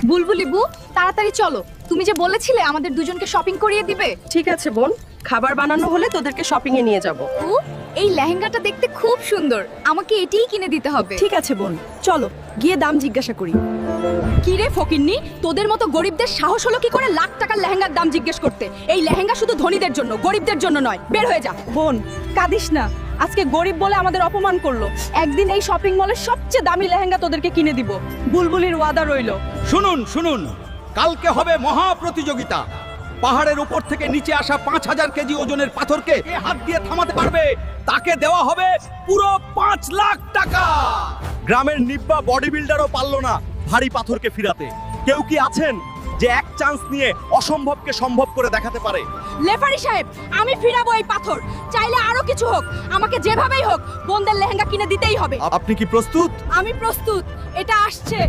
বুলবুলি বু, তাড়াতাড়ি চলো। তুমি যে বলেছিলে আমাদের দুজনকে শপিং করিয়ে দিবে। ঠিক আছে বোন, খাবার বানানো হলে তোদেরকে শপিং এ নিয়ে যাব। বু, এই লেহেঙ্গাটা দেখতে খুব সুন্দর, আমাকে এটিই কিনে দিতে হবে। ঠিক আছে বোন, চলো গিয়ে দাম জিজ্ঞাসা করি। কি রে ফকিন্নি, তোদের মতো গরিবদের সাহস হলো কি করে লাখ টাকার লেহেঙ্গার দাম জিজ্ঞেস করতে? এই লেহেঙ্গা শুধু ধনীদের জন্য, গরিবদের জন্য নয়। বের হয়ে যা। বোন কাঁদিস না, আজকে গরিব বলে আমাদের অপমান করলো। একদিন এই শপিং মলের সবচেয়ে দামি লেহেঙ্গা তোদেরকে কিনে দিব। বুলবুলির ওয়াদা রইলো। শুনুন শুনুন, কালকে হবে মহা প্রতিযোগিতা। পাহাড়ের উপর থেকে নিচে আসা 5000 কেজি ওজনের পাথরকে যে হাত দিয়ে থামাতে পারবে তাকে দেওয়া হবে পুরো 5 লাখ টাকা। গ্রামের নিব্বা বডি বিল্ডারও পারলো না ভারী পাথরকে ফিরাতে। কেউ কি আছেন যে এক চান্স নিয়ে অসম্ভবকে সম্ভব করে দেখাতে পারে? লেফারি সাহেব, আমি ফিরাবো এই পাথর। চাইলে আরো কিছু হোক, আমাকে যেভাবেই হোক বোনদের লেহেঙ্গা কিনে দিতেই হবে। আপনি কি প্রস্তুত? আমি প্রস্তুত, এটা আসছে।